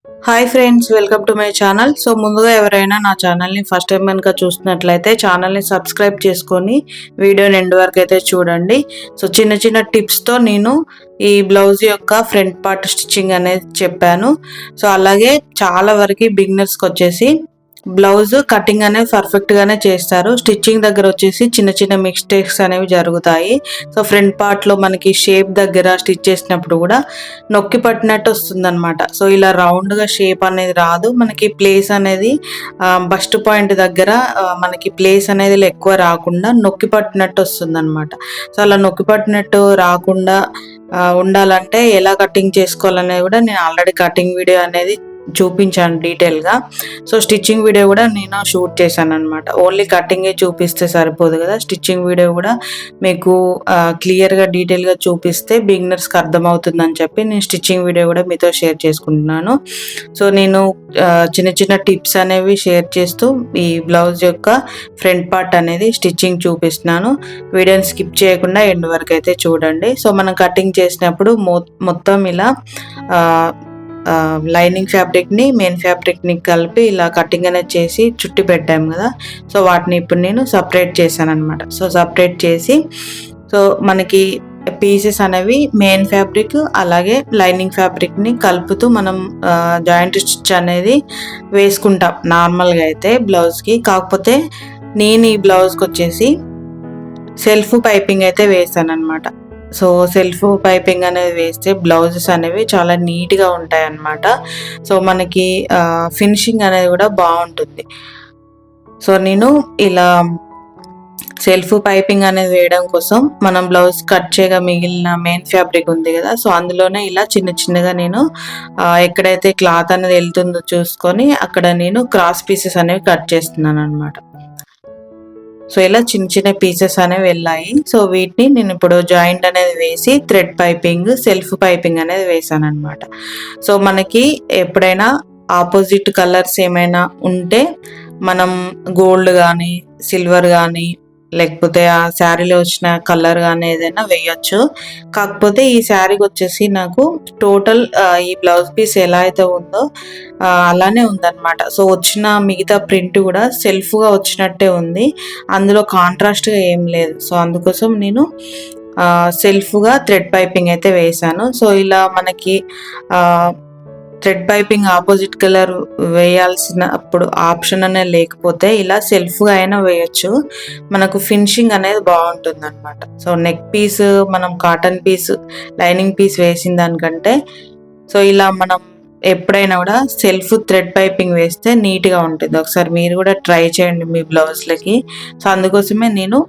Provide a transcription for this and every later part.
Hi friends, welcome to my channel. So ముందుగా ఎవరైనా నా ఛానల్ని ఫస్ట్ టైం కనుక చూస్తున్నట్లయితే ఛానల్ని సబ్స్క్రైబ్ చేసుకొని వీడియోని ఎండ్ వరకు అయితే చూడండి. సో చిన్న చిన్న టిప్స్తో నేను ఈ బ్లౌజ్ యొక్క ఫ్రంట్ పార్ట్ స్టిచ్చింగ్ అనేది చెప్పాను. సో అలాగే చాలా వరకు బిగినర్స్కి వచ్చేసి బ్లౌజ్ కటింగ్ అనేది పర్ఫెక్ట్గానే చేస్తారు. స్టిచ్చింగ్ దగ్గర వచ్చేసి చిన్న చిన్న మిస్టేక్స్ అనేవి జరుగుతాయి. సో ఫ్రంట్ పార్ట్లో మనకి షేప్ దగ్గర స్టిచ్ చేసినప్పుడు కూడా నొక్కి పట్టినట్టు వస్తుందన్నమాట. సో ఇలా రౌండ్గా షేప్ అనేది రాదు. మనకి ప్లేస్ అనేది బస్ట్ పాయింట్ దగ్గర మనకి ప్లేస్ అనేది ఎక్కువ రాకుండా నొక్కి పట్టినట్టు వస్తుందన్నమాట. సో అలా నొక్కి పట్టినట్టు రాకుండా ఉండాలంటే ఎలా కటింగ్ చేసుకోవాలనేది కూడా నేను ఆల్రెడీ కటింగ్ వీడియో అనేది చూపించాను డీటెయిల్గా. సో స్టిచ్చింగ్ వీడియో కూడా నేను షూట్ చేశాను అనమాట. ఓన్లీ కటింగే చూపిస్తే సరిపోదు కదా, స్టిచ్చింగ్ వీడియో కూడా మీకు క్లియర్గా డీటెయిల్గా చూపిస్తే బిగినర్స్కి అర్థమవుతుందని చెప్పి నేను స్టిచ్చింగ్ వీడియో కూడా మీతో షేర్ చేసుకుంటున్నాను. సో నేను చిన్న చిన్న టిప్స్ అనేవి షేర్ చేస్తూ ఈ బ్లౌజ్ యొక్క ఫ్రంట్ పార్ట్ అనేది స్టిచ్చింగ్ చూపిస్తున్నాను. వీడియోని స్కిప్ చేయకుండా ఎండ్ వరకు అయితే చూడండి. సో మనం కటింగ్ చేసినప్పుడు మొత్తం ఇలా లైనింగ్ ఫ్యాబ్రిక్ని మెయిన్ ఫ్యాబ్రిక్ని కలిపి ఇలా కటింగ్ అనేది చేసి చుట్టి పెట్టాము కదా. సో వాటిని ఇప్పుడు నేను సపరేట్ చేశాను అనమాట. సో సపరేట్ చేసి సో మనకి పీసెస్ అనేవి మెయిన్ ఫ్యాబ్రిక్ అలాగే లైనింగ్ ఫ్యాబ్రిక్ని కలుపుతూ మనం జాయింట్ స్టిచ్ అనేది వేసుకుంటాం నార్మల్గా అయితే బ్లౌజ్కి. కాకపోతే నేను ఈ బ్లౌజ్కి వచ్చేసి సెల్ఫ్ పైపింగ్ అయితే వేసాను అనమాట. సో సెల్ఫ్ పైపింగ్ అనేది వేస్తే బ్లౌజెస్ అనేవి చాలా నీట్గా ఉంటాయి అన్నమాట. సో మనకి ఫినిషింగ్ అనేది కూడా బాగుంటుంది. సో నేను ఇలా సెల్ఫ్ పైపింగ్ అనేది వేయడం కోసం మనం బ్లౌజ్ కట్ చేయగా మిగిలిన మెయిన్ ఫ్యాబ్రిక్ ఉంది కదా, సో అందులోనే ఇలా చిన్న చిన్నగా నేను ఎక్కడైతే క్లాత్ అనేది వెళ్తుందో చూసుకొని అక్కడ నేను క్రాస్ పీసెస్ అనేవి కట్ చేస్తున్నాను అనమాట. సో ఇలా చిన్న చిన్న పీసెస్ అనేవి వెళ్ళాయి. సో వీటిని నేను ఇప్పుడు జాయింట్ అనేది వేసి థ్రెడ్ పైపింగ్ సెల్ఫ్ పైపింగ్ అనేది వేసాను అనమాట. సో మనకి ఎప్పుడైనా ఆపోజిట్ కలర్స్ ఏమైనా ఉంటే మనం గోల్డ్ కానీ సిల్వర్ కానీ లేకపోతే ఆ శారీలో వచ్చిన కలర్ కానీ ఏదైనా వేయచ్చు. కాకపోతే ఈ శారీకి వచ్చేసి నాకు టోటల్ ఈ బ్లౌజ్ పీస్ ఎలా అయితే ఉందో అలానే ఉందన్నమాట. సో వచ్చిన మిగతా ప్రింట్ కూడా సెల్ఫ్గా వచ్చినట్టే ఉంది, అందులో కాంట్రాస్ట్గా ఏం లేదు. సో అందుకోసం నేను సెల్ఫ్గా థ్రెడ్ పైపింగ్ అయితే వేసాను. సో ఇలా మనకి థ్రెడ్ పైపింగ్ ఆపోజిట్ కలర్ వేయాల్సినప్పుడు ఆప్షన్ అనేది లేకపోతే ఇలా సెల్ఫ్గా అయినా వేయచ్చు. మనకు ఫినిషింగ్ అనేది బాగుంటుంది అనమాట. సో నెక్ పీస్ మనం కాటన్ పీస్ లైనింగ్ పీస్ వేసిన దానికంటే సో ఇలా మనం ఎప్పుడైనా కూడా సెల్ఫ్ థ్రెడ్ పైపింగ్ వేస్తే నీట్గా ఉంటుంది. ఒకసారి మీరు కూడా ట్రై చేయండి మీ బ్లౌజ్లకి. సో అందుకోసమే నేను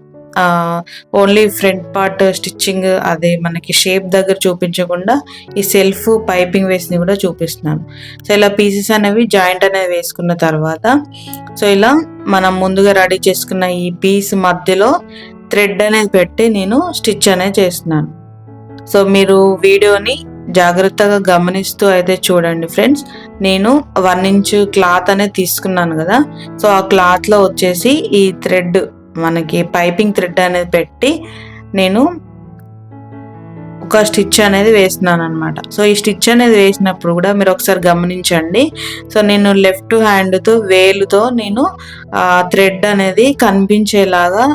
ఓన్లీ ఫ్రంట్ పార్ట్ స్టిచ్చింగ్ అదే మనకి షేప్ దగ్గర చూపించకుండా ఈ సెల్ఫ్ పైపింగ్ వేసి కూడా చూపిస్తున్నాను. సో ఇలా పీసెస్ అనేవి జాయింట్ అనేది వేసుకున్న తర్వాత సో ఇలా మనం ముందుగా రెడీ చేసుకున్న ఈ పీస్ మధ్యలో థ్రెడ్ అనేది పెట్టి నేను స్టిచ్ అనేది చేస్తున్నాను. సో మీరు వీడియోని జాగ్రత్తగా గమనిస్తూ అయితే చూడండి ఫ్రెండ్స్. నేను 1 ఇంచ్ క్లాత్ అనేది తీసుకున్నాను కదా, సో ఆ క్లాత్లో వచ్చేసి ఈ థ్రెడ్ మనకి పైపింగ్ థ్రెడ్ అనేది పెట్టి నేను ఒక స్టిచ్ అనేది వేస్తున్నాను అనమాట. సో ఈ స్టిచ్ అనేది వేసినప్పుడు కూడా మీరు ఒకసారి గమనించండి. సో నేను లెఫ్ట్ హ్యాండ్తో వేలుతో నేను థ్రెడ్ అనేది కనిపించేలాగా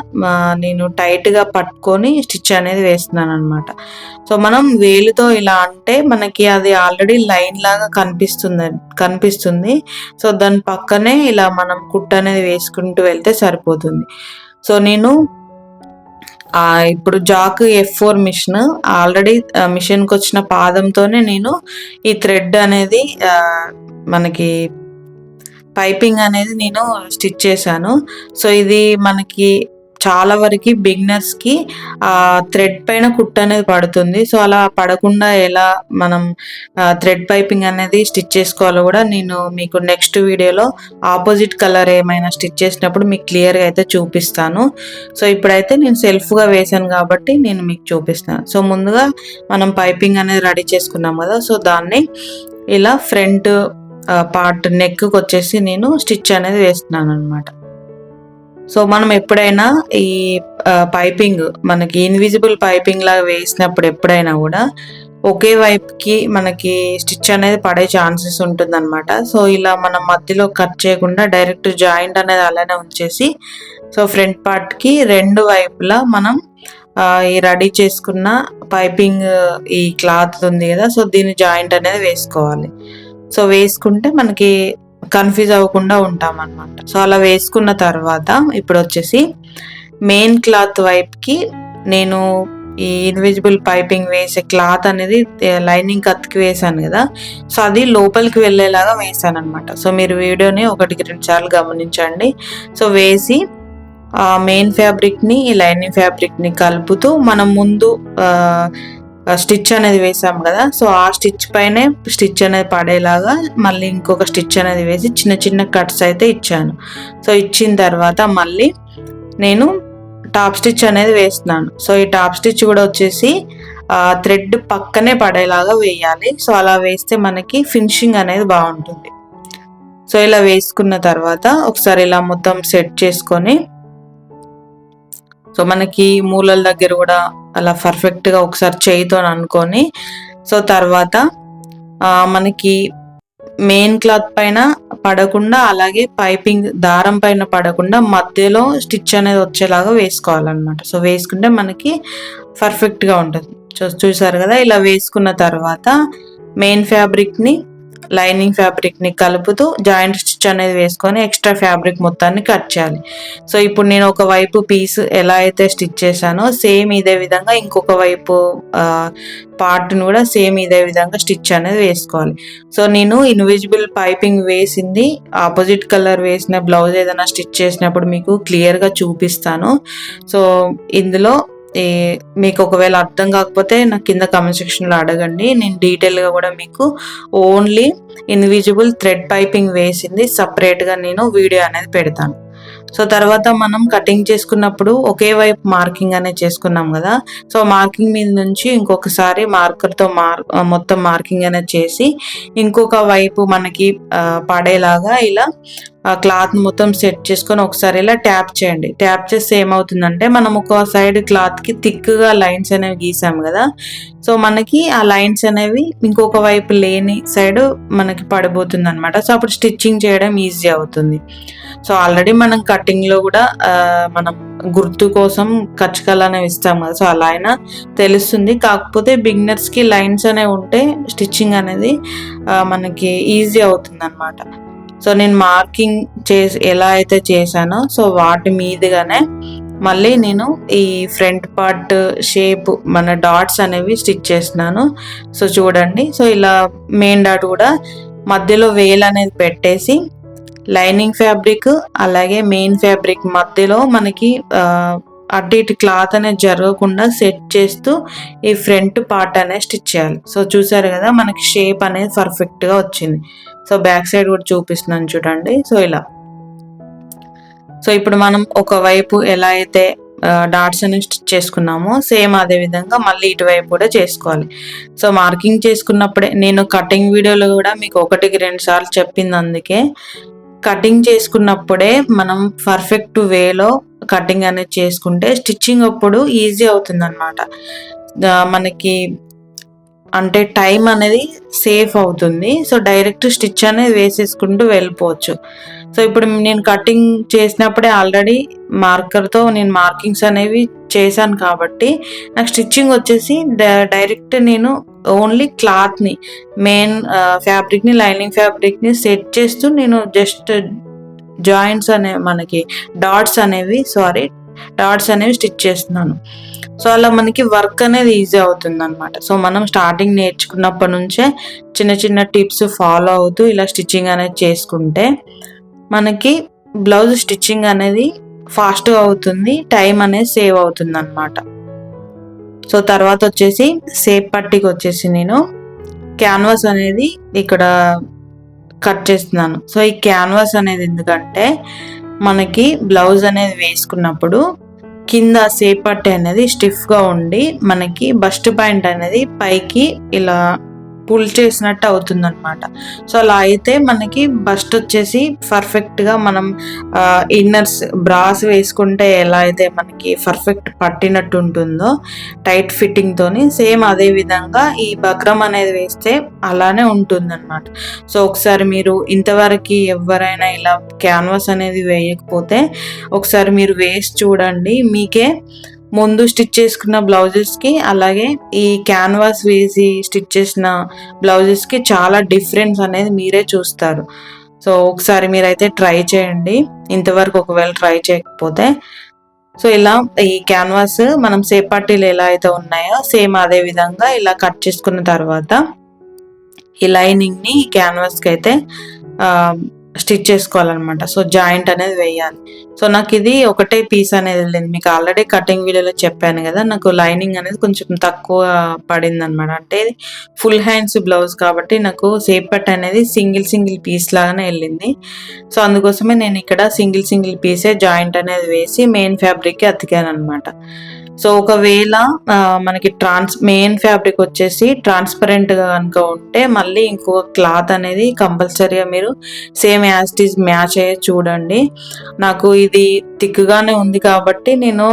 నేను టైట్గా పట్టుకొని స్టిచ్ అనేది వేస్తున్నాను అనమాట. సో మనం వేలుతో ఇలా అంటే మనకి అది ఆల్రెడీ లైన్ లాగా కనిపిస్తుంది. సో దాని పక్కనే ఇలా మనం కుట్టు అనేది వేసుకుంటూ వెళ్తే సరిపోతుంది. సో నేను ఇప్పుడు జాక్ F4 మిషన్ ఆల్రెడీ మిషన్కి వచ్చిన పాదంతోనే నేను ఈ థ్రెడ్ అనేది మనకి పైపింగ్ అనేది నేను స్టిచ్ చేశాను. సో ఇది మనకి చాలా వరకు బిగినర్స్కి థ్రెడ్ పైన కుట్టు అనేది పడుతుంది. సో అలా పడకుండా ఎలా మనం థ్రెడ్ పైపింగ్ అనేది స్టిచ్ చేసుకోవాలో కూడా నేను మీకు నెక్స్ట్ వీడియోలో ఆపోజిట్ కలర్ ఏమైనా స్టిచ్ చేసినప్పుడు మీకు క్లియర్గా అయితే చూపిస్తాను. సో ఇప్పుడైతే నేను సెల్ఫ్గా వేసాను కాబట్టి నేను మీకు చూపిస్తాను. సో ముందుగా మనం పైపింగ్ అనేది రెడీ చేసుకున్నాం కదా, సో దాన్ని ఇలా ఫ్రంట్ పార్ట్ నెక్కి వచ్చేసి నేను స్టిచ్ అనేది వేస్తున్నాను అనమాట. సో మనం ఎప్పుడైనా ఈ పైపింగ్ మనకి ఇన్విజిబుల్ పైపింగ్ లాగా వేసినప్పుడు ఎప్పుడైనా కూడా ఒకే వైపుకి మనకి స్టిచ్ అనేది పడే ఛాన్సెస్ ఉంటుందన్నమాట. సో ఇలా మనం మధ్యలో కట్ చేయకుండా డైరెక్ట్ జాయింట్ అనేది అలానే ఉంచేసి, సో ఫ్రంట్ పార్ట్కి 2 వైపులా మనం ఈ రెడీ చేసుకున్న పైపింగ్ ఈ క్లాత్ ఉంది కదా, సో దీని జాయింట్ అనేది వేసుకోవాలి. సో వేసుకుంటే మనకి కన్ఫ్యూజ్ అవ్వకుండా ఉంటాం అన్నమాట. సో అలా వేసుకున్న తర్వాత ఇప్పుడు వచ్చేసి మెయిన్ క్లాత్ వైపుకి నేను ఈ ఇన్విజిబుల్ పైపింగ్ వేసే క్లాత్ అనేది లైనింగ్ కత్కి వేసాను కదా, సో అది లోపలికి వెళ్ళేలాగా వేసాను అనమాట. సో మీరు వీడియోని 1-2 సార్లు గమనించండి. సో వేసి మెయిన్ ఫ్యాబ్రిక్ని ఈ లైనింగ్ ఫ్యాబ్రిక్ని కలుపుతూ మనం ముందు స్టిచ్ అనేది వేసాం కదా, సో ఆ స్టిచ్ పైనే స్టిచ్ అనేది పడేలాగా మళ్ళీ ఇంకొక స్టిచ్ అనేది వేసి చిన్న చిన్న కట్స్ అయితే ఇచ్చాను. సో ఇచ్చిన తర్వాత మళ్ళీ నేను టాప్ స్టిచ్ అనేది వేస్తున్నాను. సో ఈ టాప్ స్టిచ్ కూడా వచ్చేసి థ్రెడ్ పక్కనే పడేలాగా వేయాలి. సో అలా వేస్తే మనకి ఫినిషింగ్ అనేది బాగుంటుంది. సో ఇలా వేసుకున్న తర్వాత ఒకసారి ఇలా మొత్తం సెట్ చేసుకొని, సో మనకి మూలల దగ్గర కూడా అలా పర్ఫెక్ట్గా ఒకసారి చేయితో అనుకొని, సో తర్వాత మనకి మెయిన్ క్లాత్ పైన పడకుండా అలాగే పైపింగ్ దారం పైన పడకుండా మధ్యలో స్టిచ్ అనేది వచ్చేలాగా వేసుకోవాలన్నమాట. సో వేసుకుంటే మనకి పర్ఫెక్ట్గా ఉంటుంది. చూసారు కదా, ఇలా వేసుకున్న తర్వాత మెయిన్ ఫ్యాబ్రిక్ని లైనింగ్ ఫ్యాబ్రిక్ని కలుపుతూ జాయింట్ స్టిచ్ అనేది వేసుకొని ఎక్స్ట్రా ఫ్యాబ్రిక్ మొత్తాన్ని కట్ చేయాలి. సో ఇప్పుడు నేను ఒక వైపు పీస్ ఎలా అయితే స్టిచ్ చేశానో సేమ్ ఇదే విధంగా ఇంకొక వైపు పార్ట్ని కూడా సేమ్ ఇదే విధంగా స్టిచ్ అనేది వేసుకోవాలి. సో నేను ఇన్విజిబుల్ పైపింగ్ వేసింది ఆపోజిట్ కలర్ వేసిన బ్లౌజ్ ఏదైనా స్టిచ్ చేసినప్పుడు మీకు క్లియర్గా చూపిస్తాను. సో ఇందులో మీకు ఒకవేళ అర్థం కాకపోతే నాకు కింద కామెంట్ సెక్షన్లో అడగండి. నేను డీటెయిల్గా కూడా మీకు ఓన్లీ ఇన్విజిబుల్ థ్రెడ్ పైపింగ్ వేసింది సపరేట్గా నేను వీడియో అనేది పెడతాను. సో తర్వాత మనం కటింగ్ చేసుకున్నప్పుడు ఒకే వైపు మార్కింగ్ అనేది చేసుకున్నాం కదా, సో మార్కింగ్ మీద నుంచి ఇంకొకసారి మార్కర్తో మొత్తం మార్కింగ్ అనేది చేసి ఇంకొక వైపు మనకి పడేలాగా ఇలా క్లాత్ మొత్తం సెట్ చేసుకొని ఒకసారి ఇలా ట్యాప్ చేయండి. ట్యాప్ చేస్తే ఏమవుతుందంటే మనం ఒక సైడ్ క్లాత్కి థిక్గా లైన్స్ అనేవి గీసాం కదా, సో మనకి ఆ లైన్స్ అనేవి ఇంకొక వైపు లేని సైడ్ మనకి పడిపోతుంది అనమాట. సో అప్పుడు స్టిచ్చింగ్ చేయడం ఈజీ అవుతుంది. సో ఆల్రెడీ మనం కటింగ్లో కూడా మనం గుర్తు కోసం కచ్చకాలు అనేవి ఇస్తాం కదా, సో అలా అయినా తెలుస్తుంది. కాకపోతే బిగినర్స్కి లైన్స్ అనేవి ఉంటే స్టిచ్చింగ్ అనేది మనకి ఈజీ అవుతుంది అనమాట. సో నేను మార్కింగ్ ఎలా అయితే చేశానో సో వాటి మీదుగానే మళ్ళీ నేను ఈ ఫ్రంట్ పార్ట్ షేప్ మన డాట్స్ అనేవి స్టిచ్ చేస్తున్నాను. సో చూడండి, సో ఇలా మెయిన్ డాట్ కూడా మధ్యలో వేల్ అనేది పెట్టేసి లైనింగ్ ఫ్యాబ్రిక్ అలాగే మెయిన్ ఫ్యాబ్రిక్ మధ్యలో మనకి అటు ఇటు క్లాత్ అనేది జరగకుండా సెట్ చేస్తూ ఈ ఫ్రంట్ పార్ట్ అనేది స్టిచ్ చేయాలి. సో చూసారు కదా, మనకి షేప్ అనేది పర్ఫెక్ట్గా వచ్చింది. సో బ్యాక్ సైడ్ కూడా చూపిస్తున్నాను చూడండి. సో ఇలా, సో ఇప్పుడు మనం ఒకవైపు ఎలా అయితే డాట్స్ అనేవి స్టిచ్ చేసుకున్నామో సేమ్ అదే విధంగా మళ్ళీ ఇటువైపు కూడా చేసుకోవాలి. సో మార్కింగ్ చేసుకున్నప్పుడే నేను కటింగ్ వీడియోలో కూడా మీకు 1-2 సార్లు చెప్పింది. అందుకే కటింగ్ చేసుకున్నప్పుడే మనం పర్ఫెక్ట్ వేలో కటింగ్ అనేది చేసుకుంటే స్టిచ్చింగ్ అప్పుడు ఈజీ అవుతుంది అనమాట. మనకి అంటే టైం అనేది సేఫ్ అవుతుంది. సో డైరెక్ట్ స్టిచ్ అనేది వేసేసుకుంటూ వెళ్ళిపోవచ్చు. సో ఇప్పుడు నేను కటింగ్ చేసినప్పుడే ఆల్రెడీ మార్కర్తో నేను మార్కింగ్స్ అనేవి చేశాను కాబట్టి నాకు స్టిచ్చింగ్ వచ్చేసి డైరెక్ట్ నేను ఓన్లీ క్లాత్ని మెయిన్ ఫ్యాబ్రిక్ని లైనింగ్ ఫ్యాబ్రిక్ని సెట్ చేస్తూ నేను జస్ట్ జాయింట్స్ మనకి డాట్స్ అనేవి స్టిచ్ చేస్తున్నాను. సో అలా మనకి వర్క్ అనేది ఈజీ అవుతుంది అనమాట. సో మనం స్టార్టింగ్ నేర్చుకున్నప్పటి నుంచే చిన్న చిన్న టిప్స్ ఫాలో అవుతూ ఇలా స్టిచ్చింగ్ అనేది చేసుకుంటే మనకి బ్లౌజ్ స్టిచ్చింగ్ అనేది ఫాస్ట్గా అవుతుంది, టైం అనేది సేవ్ అవుతుంది అనమాట. సో తర్వాత వచ్చేసి సేప్ పట్టీకి వచ్చేసి నేను క్యాన్వాస్ అనేది ఇక్కడ కట్ చేస్తున్నాను. సో ఈ క్యాన్వాస్ అనేది ఎందుకంటే మనకి బ్లౌజ్ అనేది వేసుకున్నప్పుడు కింద సేప్ పట్టీ అనేది స్టిఫ్గా ఉండి మనకి బస్ట్ పాయింట్ అనేది పైకి ఇలా పుల్ చేసినట్టు అవుతుంది అనమాట. సో అలా అయితే మనకి బస్ట్ వచ్చేసి పర్ఫెక్ట్గా మనం ఇన్నర్స్ బ్రాస్ వేసుకుంటే ఎలా అయితే మనకి పర్ఫెక్ట్ పట్టినట్టు ఉంటుందో టైట్ ఫిట్టింగ్తోని, సేమ్ అదే విధంగా ఈ బక్రం అనేది వేస్తే అలానే ఉంటుంది అనమాట. సో ఒకసారి మీరు ఇంతవరకు ఎవరైనా ఇలా క్యాన్వాస్ అనేది వేయకపోతే ఒకసారి మీరు వేసి చూడండి. మీకే ముందు స్టిచ్ చేసుకున్న బ్లౌజెస్కి అలాగే ఈ క్యాన్వాస్ వేసి స్టిచ్ చేసిన బ్లౌజెస్కి చాలా డిఫరెన్స్ అనేది మీరే చూస్తారు. సో ఒకసారి మీరైతే ట్రై చేయండి ఇంతవరకు ఒకవేళ ట్రై చేయకపోతే. సో ఇలా ఈ క్యాన్వాస్ మనం సేపట్టీలు ఎలా అయితే ఉన్నాయో సేమ్ అదే విధంగా ఇలా కట్ చేసుకున్న తర్వాత ఈ లైనింగ్ని ఈ క్యాన్వాస్కి అయితే స్టిచ్ చేసుకోవాలన్నమాట. సో జాయింట్ అనేది వేయాలి. సో నాకు ఇది ఒకటే పీస్ అనేది వెళ్ళింది. మీకు ఆల్రెడీ కటింగ్ వీడియోలో చెప్పాను కదా, నాకు లైనింగ్ అనేది కొంచెం తక్కువ పడింది అనమాట. అంటే ఫుల్ హ్యాండ్స్ బ్లౌజ్ కాబట్టి నాకు సేపట్ అనేది సింగిల్ పీస్ లాగానే వెళ్ళింది. సో అందుకోసమే నేను ఇక్కడ సింగిల్ పీసే జాయింట్ అనేది వేసి మెయిన్ ఫ్యాబ్రిక్కి అతికాను అనమాట. సో ఒకవేళ మనకి మెయిన్ ఫ్యాబ్రిక్ వచ్చేసి ట్రాన్స్పరెంట్గా కనుక ఉంటే మళ్ళీ ఇంకో క్లాత్ అనేది కంపల్సరీగా మీరు same as it is match అయ్యే చూడండి. నాకు ఇది థిక్గానే ఉంది కాబట్టి నేను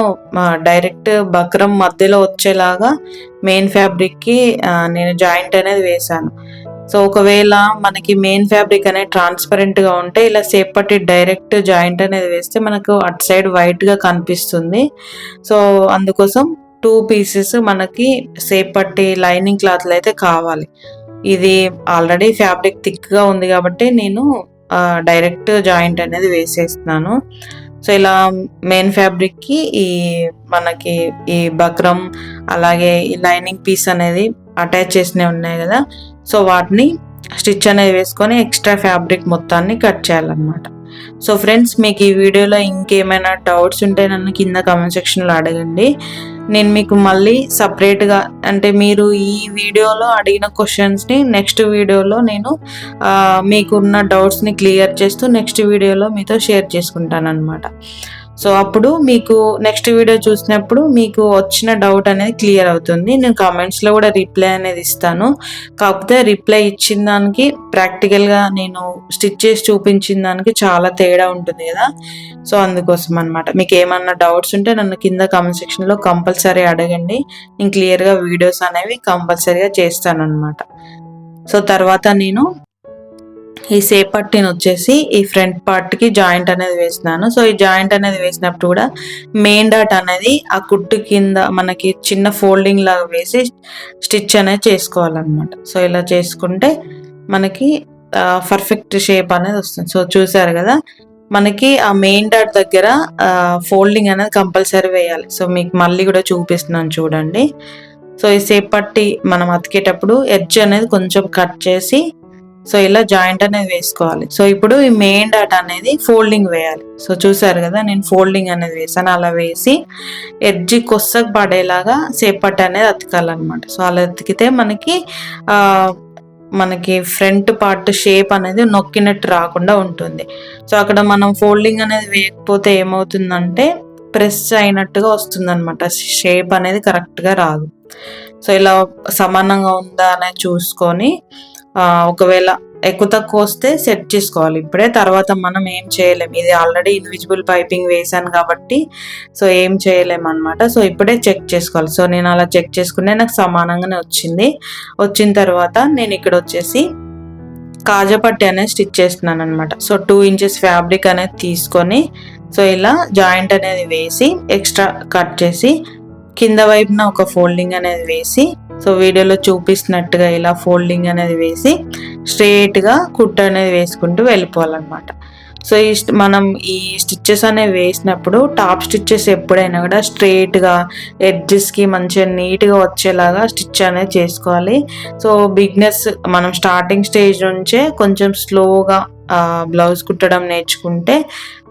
డైరెక్ట్ బక్రం మధ్యలో వచ్చేలాగా మెయిన్ ఫ్యాబ్రిక్కి నేను జాయింట్ అనేది వేశాను. సో ఒకవేళ మనకి మెయిన్ ఫ్యాబ్రిక్ అనేది ట్రాన్స్పరెంట్గా ఉంటే ఇలా సేపట్టి డైరెక్ట్ జాయింట్ అనేది వేస్తే మనకు అటు సైడ్ వైట్గా కనిపిస్తుంది. సో అందుకోసం 2 పీసెస్ మనకి సేపట్టి లైనింగ్ క్లాత్లు అయితే కావాలి. ఇది ఆల్రెడీ ఫ్యాబ్రిక్ థిక్గా ఉంది కాబట్టి నేను డైరెక్ట్ జాయింట్ అనేది వేసేస్తున్నాను. సో ఇలా మెయిన్ ఫ్యాబ్రిక్కి మనకి ఈ బక్రం అలాగే ఈ లైనింగ్ పీస్ అనేది అటాచ్ చేసినవి ఉన్నాయి కదా, సో వాటిని స్టిచ్ అనేది వేసుకొని ఎక్స్ట్రా ఫ్యాబ్రిక్ మొత్తాన్ని కట్ చేయాలన్నమాట. సో ఫ్రెండ్స్, మీకు ఈ వీడియోలో ఇంకేమైనా డౌట్స్ ఉంటే నన్ను కింద కామెంట్ సెక్షన్లో అడగండి. నేను మీకు మళ్ళీ సపరేట్గా అంటే మీరు ఈ వీడియోలో అడిగిన క్వశ్చన్స్ని నెక్స్ట్ వీడియోలో నేను మీకున్న డౌట్స్ని క్లియర్ చేస్తూ నెక్స్ట్ వీడియోలో మీతో షేర్ చేసుకుంటాను అనమాట. సో అప్పుడు మీకు నెక్స్ట్ వీడియో చూసినప్పుడు మీకు వచ్చిన డౌట్ అనేది క్లియర్ అవుతుంది. నేను కామెంట్స్లో కూడా రిప్లై అనేది ఇస్తాను. కాకపోతే రిప్లై ఇచ్చిన దానికి ప్రాక్టికల్గా నేను స్టిచ్ చేసి చూపించిన దానికి చాలా తేడా ఉంటుంది కదా. సో అందుకోసం అనమాట. మీకు ఏమన్నా డౌట్స్ ఉంటే నన్ను కింద కామెంట్ సెక్షన్లో కంపల్సరీ అడగండి. నేను క్లియర్గా వీడియోస్ అనేవి కంపల్సరీగా చేస్తాను అనమాట. సో తర్వాత నేను ఈ సేపట్టిని వచ్చేసి ఈ ఫ్రంట్ పార్ట్కి జాయింట్ అనేది వేసినాను. సో ఈ జాయింట్ అనేది వేసినప్పుడు కూడా మెయిన్ డాట్ అనేది ఆ కుట్టు కింద మనకి చిన్న ఫోల్డింగ్ లాగా వేసి స్టిచ్ అనేది చేసుకోవాలన్నమాట. సో ఇలా చేసుకుంటే మనకి పర్ఫెక్ట్ షేప్ అనేది వస్తుంది. సో చూసారు కదా, మనకి ఆ మెయిన్ డాట్ దగ్గర ఫోల్డింగ్ అనేది కంపల్సరీ వేయాలి. సో మీకు మళ్ళీ కూడా చూపిస్తున్నాను చూడండి. సో ఈ సేపట్టి మనం అతికేటప్పుడు ఎడ్జ్ అనేది కొంచెం కట్ చేసి సో ఇలా జాయింట్ అనేది వేసుకోవాలి. సో ఇప్పుడు ఈ మెయిన్ డాట్ అనేది ఫోల్డింగ్ వేయాలి. సో చూసారు కదా, నేను ఫోల్డింగ్ అనేది వేసాను. అలా వేసి ఎడ్జి కొස්සకు పడేలాగా సేపట్ అనేది అతకాలన్నమాట. సో అలా అతికితే మనకి ఫ్రంట్ పార్ట్ షేప్ అనేది నొక్కినట్టు రాకుండా ఉంటుంది. సో అక్కడ మనం ఫోల్డింగ్ అనేది వేయకపోతే ఏమవుతుందంటే ప్రెస్ అయినట్టుగా వస్తుంది అనమాట. షేప్ అనేది కరెక్ట్గా రాదు. సో ఇలా సమానంగా ఉందా అనేది చూసుకొని ఒకవేళ ఎక్కువ తక్కువ వస్తే సెట్ చేసుకోవాలి ఇప్పుడే. తర్వాత మనం ఏం చేయలేము, ఇది ఆల్రెడీ ఇన్విజిబుల్ పైపింగ్ వేసాను కాబట్టి సో ఏం చేయలేము అనమాట. సో ఇప్పుడే చెక్ చేసుకోవాలి. సో నేను అలా చెక్ చేసుకుంటే నాకు సమానంగానే వచ్చింది. వచ్చిన తర్వాత నేను ఇక్కడ వచ్చేసి కాజాపట్టి అనేది స్టిచ్ చేస్తున్నాను అనమాట. సో 2 ఇంచెస్ ఫ్యాబ్రిక్ అనేది తీసుకొని సో ఇలా జాయింట్ అనేది వేసి ఎక్స్ట్రా కట్ చేసి కింద వైపున ఒక ఫోల్డింగ్ అనేది వేసి సో వీడియోలో చూపిస్తున్నట్టుగా ఇలా ఫోల్డింగ్ అనేది వేసి స్ట్రెయిట్గా కుట్టు అనేది వేసుకుంటూ వెళ్ళిపోవాలన్నమాట. సో మనం ఈ స్టిచ్చెస్ అనేవి వేసినప్పుడు టాప్ స్టిచ్చెస్ ఎప్పుడైనా కూడా స్ట్రెయిట్గా ఎడ్జెస్కి మంచిగా నీట్గా వచ్చేలాగా స్టిచ్ అనేది చేసుకోవాలి. సో బిగినర్స్ మనం స్టార్టింగ్ స్టేజ్ నుంచే కొంచెం స్లోగా బ్లౌజ్ కుట్టడం నేర్చుకుంటే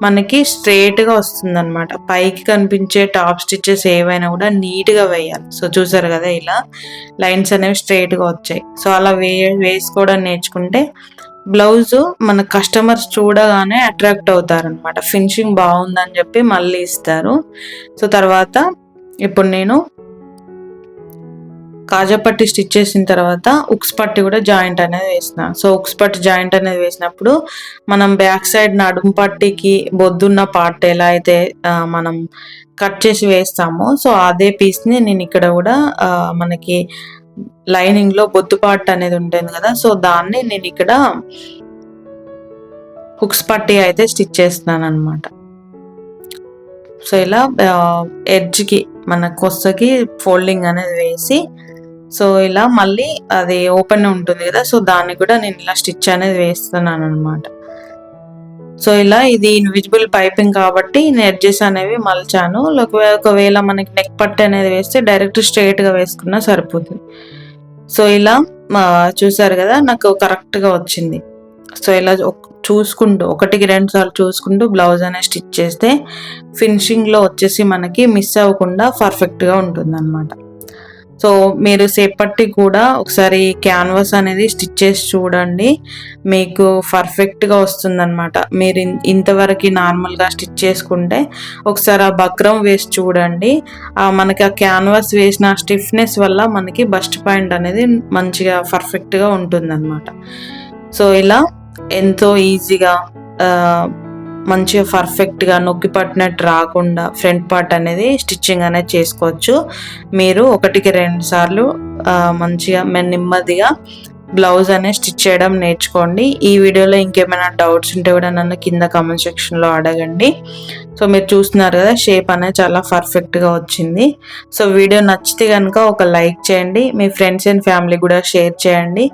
మనకి స్ట్రెయిట్గా వస్తుందన్నమాట. పైకి కనిపించే టాప్ స్టిచ్చెస్ ఏవైనా కూడా నీట్గా వేయాలి. సో చూసారు కదా, ఇలా లైన్స్ అనేవి స్ట్రెయిట్గా వచ్చాయి. సో అలా వేసుకోవడం నేర్చుకుంటే బ్లౌజ్ మన కస్టమర్స్ చూడగానే అట్రాక్ట్ అవుతారనమాట. ఫినిషింగ్ బాగుందని చెప్పి మళ్ళీ ఇస్తారు. సో తర్వాత ఇప్పుడు నేను కాజా పట్టి స్టిచ్ చేసిన తర్వాత ఉక్స్ పట్టి కూడా జాయింట్ అనేది వేసిన. సో ఉక్స్ పట్టి జాయింట్ అనేది వేసినప్పుడు మనం బ్యాక్ సైడ్ నడుము పట్టికి బొద్దున్న పార్ట్ ఎలా అయితే మనం కట్ చేసి వేస్తామో, సో అదే పీస్ని నేను ఇక్కడ కూడా మనకి లైనింగ్లో బొద్దు పార్ట్ అనేది ఉంటుంది కదా, సో దాన్ని నేను ఇక్కడ హుక్స్ పట్టి అయితే స్టిచ్ చేస్తున్నాను అనమాట. సో ఇలా ఎడ్జ్కి మన కొస్తకి ఫోల్డింగ్ అనేది వేసి, సో ఇలా మళ్ళీ అది ఓపెన్ ఉంటుంది కదా, సో దాన్ని కూడా నేను ఇలా స్టిచ్ అనేది వేస్తున్నాను అనమాట. సో ఇలా ఇది ఇన్విజిబుల్ పైపింగ్ కాబట్టి నేను ఎడ్జెస్ అనేవి మలిచాను. ఒకవేళ మనకి నెక్ పట్టి అనేది వేస్తే డైరెక్ట్ స్ట్రైట్గా వేసుకున్నా సరిపోతుంది. సో ఇలా చూసారు కదా, నాకు కరెక్ట్గా వచ్చింది. సో ఇలా చూసుకుంటూ 1కి 2 సార్లు చూసుకుంటూ బ్లౌజ్ అనేది స్టిచ్ చేస్తే ఫినిషింగ్లో వచ్చేసి మనకి మిస్ అవ్వకుండా పర్ఫెక్ట్గా ఉంటుంది అనమాట. సో మీరు సేపట్టి కూడా ఒకసారి క్యాన్వాస్ అనేది స్టిచ్ చేసి చూడండి, మీకు పర్ఫెక్ట్గా వస్తుందన్నమాట. మీరు ఇంతవరకు నార్మల్గా స్టిచ్ చేసుకుంటే ఒకసారి ఆ బక్రం వేసి చూడండి. మనకి ఆ క్యాన్వాస్ వేసిన స్టిఫ్నెస్ వల్ల మనకి బస్ట్ పాయింట్ అనేది మంచిగా పర్ఫెక్ట్గా ఉంటుందన్నమాట. సో ఇలా ఎంతో ఈజీగా మంచిగా పర్ఫెక్ట్గా నొక్కి పట్టినట్టు రాకుండా ఫ్రంట్ పార్ట్ అనేది స్టిచ్చింగ్ అనేది చేసుకోవచ్చు. మీరు 1కి 2 సార్లు మంచిగా నెమ్మదిగా బ్లౌజ్ అనేది స్టిచ్ చేయడం నేర్చుకోండి. ఈ వీడియోలో ఇంకేమైనా డౌట్స్ ఉంటే కూడా నన్ను కింద కామెంట్ సెక్షన్లో అడగండి. సో మీరు చూస్తున్నారు కదా, షేప్ అనేది చాలా పర్ఫెక్ట్గా వచ్చింది. సో వీడియో నచ్చితే కనుక ఒక లైక్ చేయండి, మీ ఫ్రెండ్స్ అండ్ ఫ్యామిలీ కూడా షేర్ చేయండి.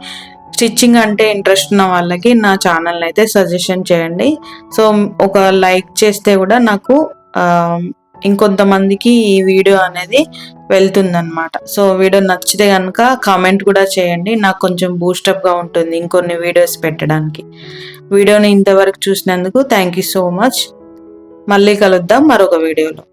స్టిచ్చింగ్ అంటే ఇంట్రెస్ట్ ఉన్న వాళ్ళకి నా ఛానల్ అయితే సజెషన్ చేయండి. సో ఒక లైక్ చేస్తే కూడా నాకు ఇంకొంతమందికి ఈ వీడియో అనేది వెళ్తుందన్నమాట. సో వీడియో నచ్చితే కనుక కామెంట్ కూడా చేయండి, నాకు కొంచెం బూస్టప్గా ఉంటుంది ఇంకొన్ని వీడియోస్ పెట్టడానికి. వీడియోని ఇంతవరకు చూసినందుకు థ్యాంక్ యూ సో మచ్. మళ్ళీ కలుద్దాం మరొక వీడియోలో.